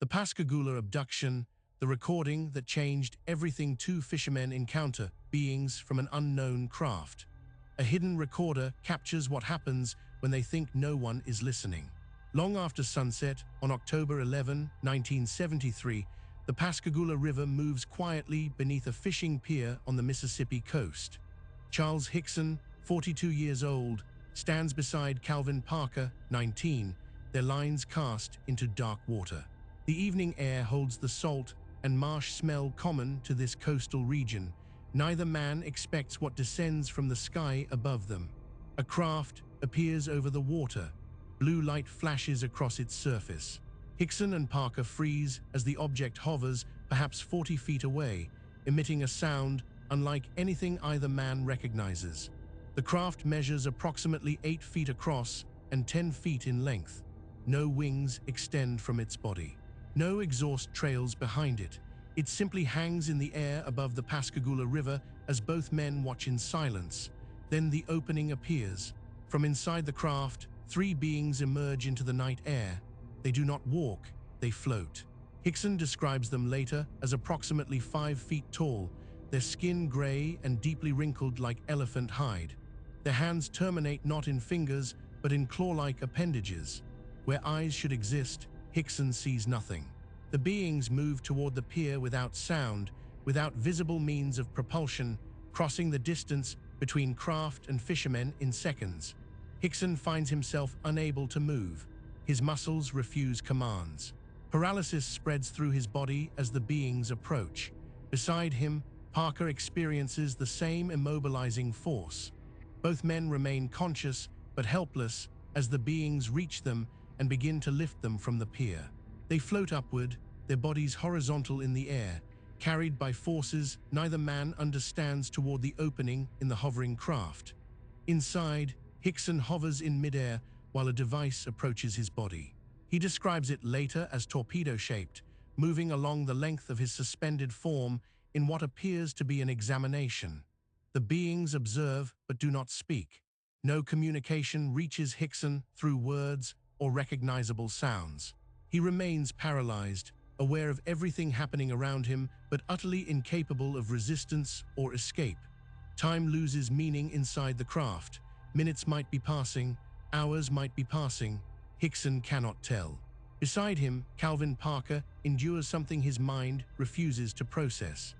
The Pascagoula abduction, the recording that changed everything. Two fishermen encounter beings from an unknown craft. A hidden recorder captures what happens when they think no one is listening. Long after sunset, on October 11, 1973, the Pascagoula River moves quietly beneath a fishing pier on the Mississippi coast. Charles Hickson, 42 years old, stands beside Calvin Parker, 19, their lines cast into dark water. The evening air holds the salt and marsh smell common to this coastal region. Neither man expects what descends from the sky above them. A craft appears over the water. Blue light flashes across its surface. Hickson and Parker freeze as the object hovers perhaps 40 feet away, emitting a sound unlike anything either man recognizes. The craft measures approximately 8 feet across and 10 feet in length. No wings extend from its body. No exhaust trails behind it. It simply hangs in the air above the Pascagoula River as both men watch in silence. Then the opening appears. From inside the craft, 3 beings emerge into the night air. They do not walk, they float. Hickson describes them later as approximately 5 feet tall, their skin gray and deeply wrinkled like elephant hide. Their hands terminate not in fingers, but in claw-like appendages. Where eyes should exist, Hickson sees nothing. The beings move toward the pier without sound, without visible means of propulsion, crossing the distance between craft and fishermen in seconds. Hickson finds himself unable to move. His muscles refuse commands. Paralysis spreads through his body as the beings approach. Beside him, Parker experiences the same immobilizing force. Both men remain conscious but helpless as the beings reach them and begin to lift them from the pier. They float upward, their bodies horizontal in the air, carried by forces neither man understands toward the opening in the hovering craft. Inside, Hickson hovers in midair while a device approaches his body. He describes it later as torpedo-shaped, moving along the length of his suspended form in what appears to be an examination. The beings observe but do not speak. No communication reaches Hickson through words or recognizable sounds. He remains paralyzed, aware of everything happening around him, but utterly incapable of resistance or escape. Time loses meaning inside the craft. Minutes might be passing, hours might be passing. Hickson cannot tell. Beside him, Calvin Parker endures something his mind refuses to process.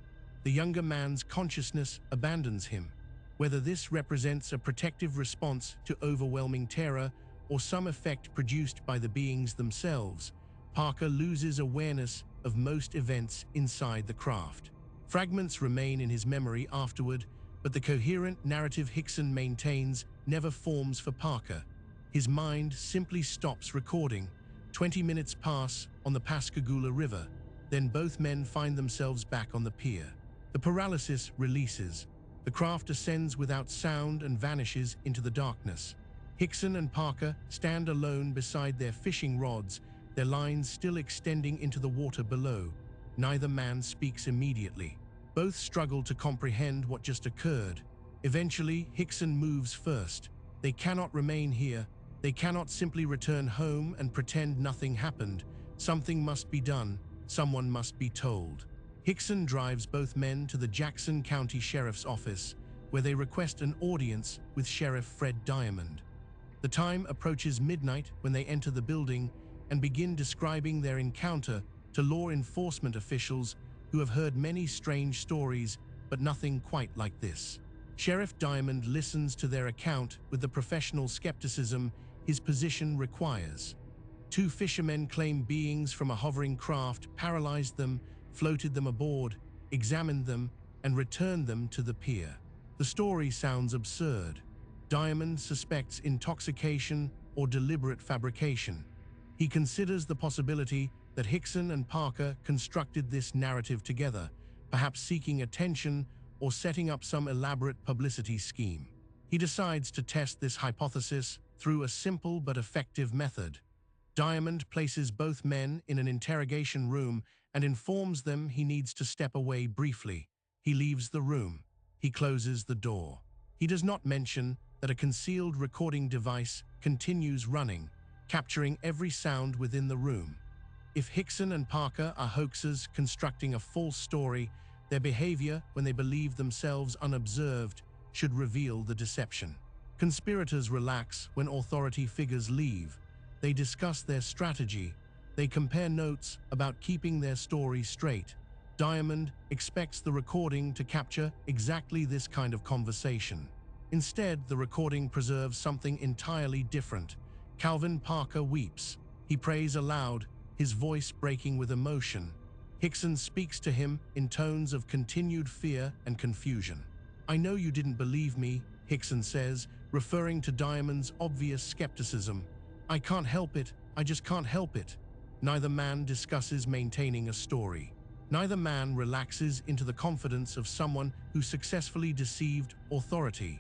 The younger man's consciousness abandons him. Whether this represents a protective response to overwhelming terror or some effect produced by the beings themselves, Parker loses awareness of most events inside the craft. Fragments remain in his memory afterward, but the coherent narrative Hickson maintains never forms for Parker. His mind simply stops recording. 20 minutes pass on the Pascagoula River, then both men find themselves back on the pier. The paralysis releases. The craft ascends without sound and vanishes into the darkness. Hickson and Parker stand alone beside their fishing rods, their lines still extending into the water below. Neither man speaks immediately. Both struggle to comprehend what just occurred. Eventually, Hickson moves first. They cannot remain here. They cannot simply return home and pretend nothing happened. Something must be done. Someone must be told. Hickson drives both men to the Jackson County Sheriff's Office, where they request an audience with Sheriff Fred Diamond. The time approaches midnight when they enter the building and begin describing their encounter to law enforcement officials who have heard many strange stories, but nothing quite like this. Sheriff Diamond listens to their account with the professional skepticism his position requires. 2 fishermen claim beings from a hovering craft paralyzed them, floated them aboard, examined them, and returned them to the pier. The story sounds absurd. Diamond suspects intoxication or deliberate fabrication. He considers the possibility that Hickson and Parker constructed this narrative together, perhaps seeking attention or setting up some elaborate publicity scheme. He decides to test this hypothesis through a simple but effective method. Diamond places both men in an interrogation room and informs them he needs to step away briefly. He leaves the room. He closes the door. He does not mention that a concealed recording device continues running, capturing every sound within the room. If Hickson and Parker are hoaxers constructing a false story, their behavior when they believe themselves unobserved should reveal the deception. Conspirators relax when authority figures leave. They discuss their strategy. They compare notes about keeping their story straight. Diamond expects the recording to capture exactly this kind of conversation. Instead, the recording preserves something entirely different. Calvin Parker weeps. He prays aloud, his voice breaking with emotion. Hickson speaks to him in tones of continued fear and confusion. "I know you didn't believe me," Hickson says, referring to Diamond's obvious skepticism. "I can't help it, I just can't help it." Neither man discusses maintaining a story. Neither man relaxes into the confidence of someone who successfully deceived authority.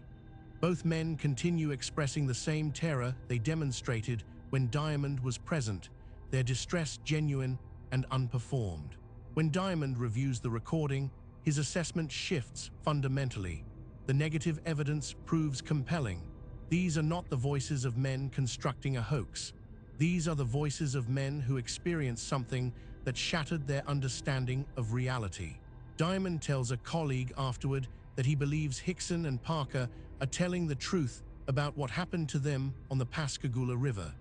Both men continue expressing the same terror they demonstrated when Diamond was present, their distress genuine and unperformed. When Diamond reviews the recording, his assessment shifts fundamentally. The negative evidence proves compelling. These are not the voices of men constructing a hoax. These are the voices of men who experienced something that shattered their understanding of reality. Diamond tells a colleague afterward that he believes Hickson and Parker are telling the truth about what happened to them on the Pascagoula River.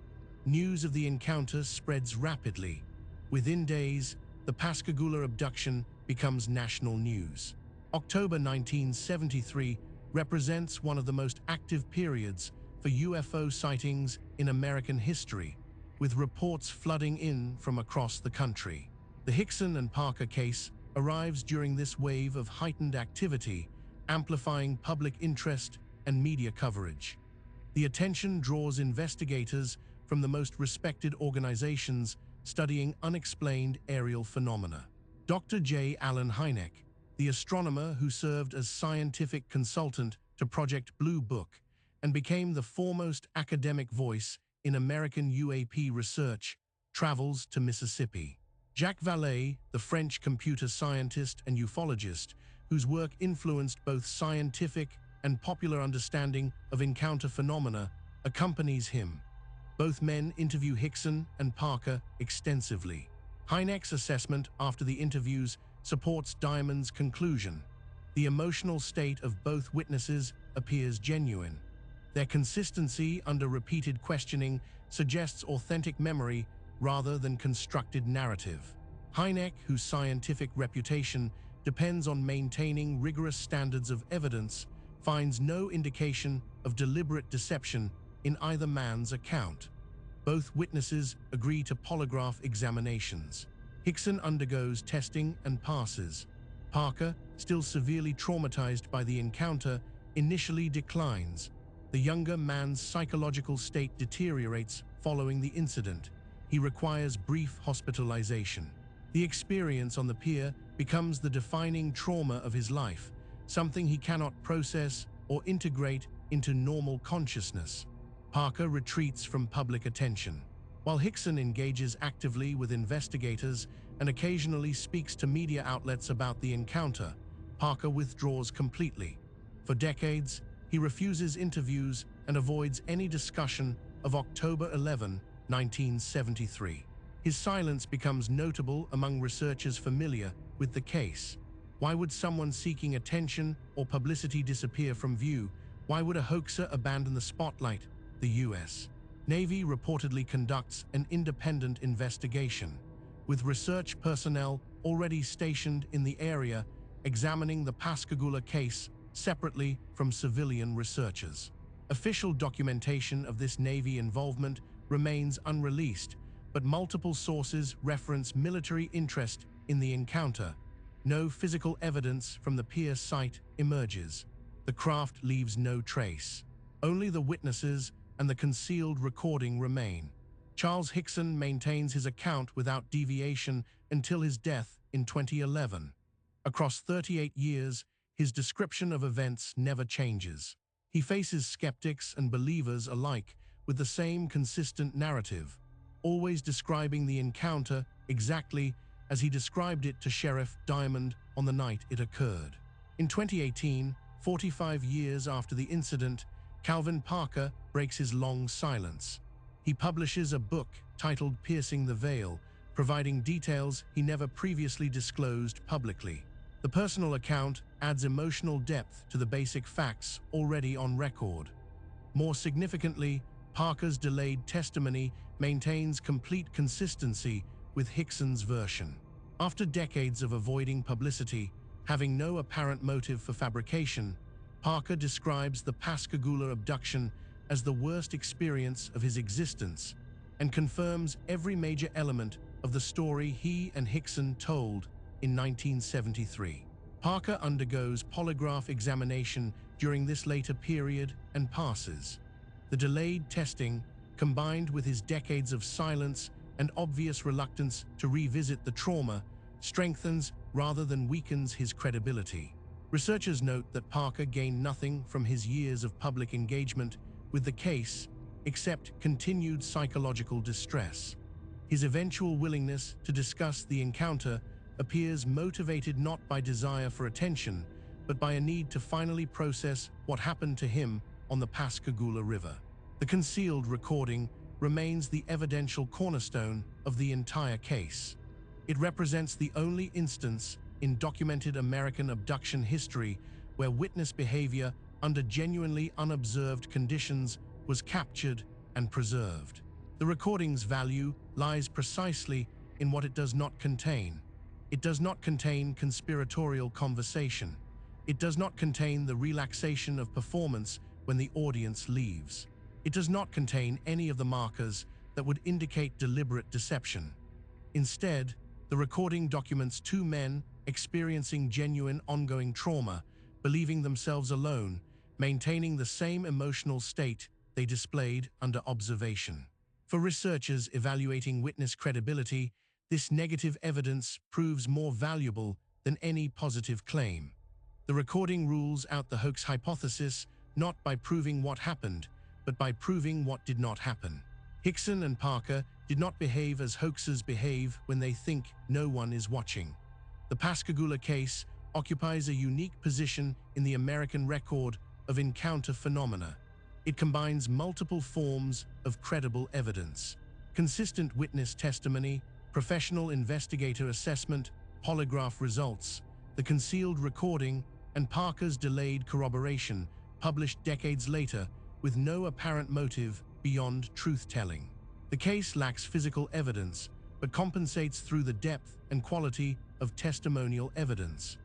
News of the encounter spreads rapidly. Within days, the Pascagoula abduction becomes national news. October 1973 represents one of the most active periods for UFO sightings in American history, with reports flooding in from across the country. The Hickson and Parker case arrives during this wave of heightened activity, amplifying public interest and media coverage. The attention draws investigators from the most respected organizations studying unexplained aerial phenomena. Dr. J. Allen Hynek, the astronomer who served as scientific consultant to Project Blue Book and became the foremost academic voice in American UAP research, travels to Mississippi. Jacques Vallée, the French computer scientist and ufologist, whose work influenced both scientific and popular understanding of encounter phenomena, accompanies him. Both men interview Hickson and Parker extensively. Hynek's assessment after the interviews supports Diamond's conclusion. The emotional state of both witnesses appears genuine. Their consistency under repeated questioning suggests authentic memory rather than constructed narrative. Hynek, whose scientific reputation depends on maintaining rigorous standards of evidence, finds no indication of deliberate deception in either man's account. Both witnesses agree to polygraph examinations. Hickson undergoes testing and passes. Parker, still severely traumatized by the encounter, initially declines. The younger man's psychological state deteriorates following the incident. He requires brief hospitalization. The experience on the pier becomes the defining trauma of his life, something he cannot process or integrate into normal consciousness. Parker retreats from public attention. While Hickson engages actively with investigators and occasionally speaks to media outlets about the encounter, Parker withdraws completely. For decades, he refuses interviews and avoids any discussion of October 11, 1973. His silence becomes notable among researchers familiar with the case. Why would someone seeking attention or publicity disappear from view? Why would a hoaxer abandon the spotlight? The U.S. Navy reportedly conducts an independent investigation, with research personnel already stationed in the area examining the Pascagoula case separately from civilian researchers. Official documentation of this Navy involvement remains unreleased, but multiple sources reference military interest in the encounter. No physical evidence from the pier site emerges. The craft leaves no trace. Only the witnesses and the concealed recording remain. Charles Hickson maintains his account without deviation until his death in 2011. Across 38 years, his description of events never changes. He faces skeptics and believers alike with the same consistent narrative, always describing the encounter exactly as he described it to Sheriff Diamond on the night it occurred. In 2018, 45 years after the incident, Calvin Parker breaks his long silence. He publishes a book titled Piercing the Veil, providing details he never previously disclosed publicly. The personal account adds emotional depth to the basic facts already on record. More significantly, Parker's delayed testimony maintains complete consistency with Hickson's version. After decades of avoiding publicity, having no apparent motive for fabrication, Parker describes the Pascagoula abduction as the worst experience of his existence and confirms every major element of the story he and Hickson told in 1973. Parker undergoes polygraph examination during this later period and passes. The delayed testing, combined with his decades of silence and obvious reluctance to revisit the trauma, strengthens rather than weakens his credibility. Researchers note that Parker gained nothing from his years of public engagement with the case except continued psychological distress. His eventual willingness to discuss the encounter appears motivated not by desire for attention, but by a need to finally process what happened to him on the Pascagoula River. The concealed recording remains the evidential cornerstone of the entire case. It represents the only instance in documented American abduction history where witness behavior under genuinely unobserved conditions was captured and preserved. The recording's value lies precisely in what it does not contain. It does not contain conspiratorial conversation. It does not contain the relaxation of performance when the audience leaves. It does not contain any of the markers that would indicate deliberate deception. Instead, the recording documents two men experiencing genuine ongoing trauma, believing themselves alone, maintaining the same emotional state they displayed under observation. For researchers evaluating witness credibility, this negative evidence proves more valuable than any positive claim. The recording rules out the hoax hypothesis not by proving what happened, but by proving what did not happen. Hickson and Parker did not behave as hoaxers behave when they think no one is watching. The Pascagoula case occupies a unique position in the American record of encounter phenomena. It combines multiple forms of credible evidence: consistent witness testimony, professional investigator assessment, polygraph results, the concealed recording, and Parker's delayed corroboration, published decades later with no apparent motive beyond truth-telling. The case lacks physical evidence, but compensates through the depth and quality of testimonial evidence.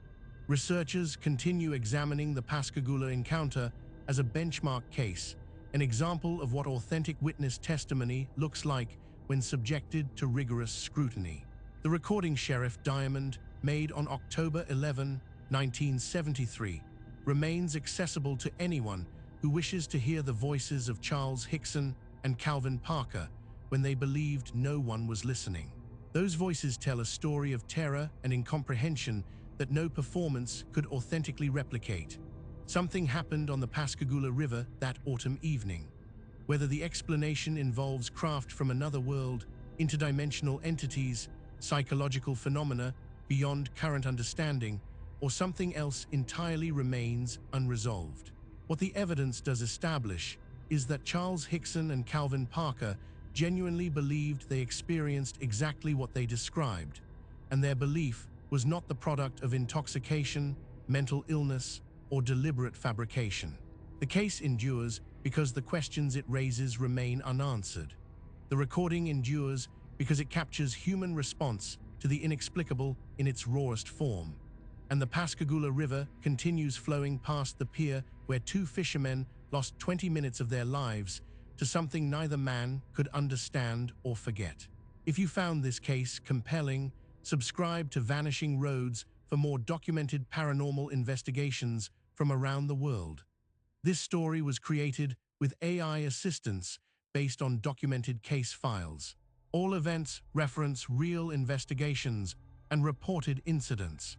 Researchers continue examining the Pascagoula encounter as a benchmark case, an example of what authentic witness testimony looks like when subjected to rigorous scrutiny. The recording Sheriff Diamond, made on October 11, 1973, remains accessible to anyone who wishes to hear the voices of Charles Hickson and Calvin Parker when they believed no one was listening. Those voices tell a story of terror and incomprehension that no performance could authentically replicate. Something happened on the Pascagoula River that autumn evening. Whether the explanation involves craft from another world, interdimensional entities, psychological phenomena beyond current understanding, or something else entirely remains unresolved. What the evidence does establish is that Charles Hickson and Calvin Parker genuinely believed they experienced exactly what they described, and their belief was not the product of intoxication, mental illness, or deliberate fabrication. The case endures because the questions it raises remain unanswered. The recording endures because it captures human response to the inexplicable in its rawest form. And the Pascagoula River continues flowing past the pier where two fishermen lost 20 minutes of their lives to something neither man could understand or forget. If you found this case compelling, subscribe to Vanishing Roads for more documented paranormal investigations from around the world. This story was created with AI assistance based on documented case files. All events reference real investigations and reported incidents.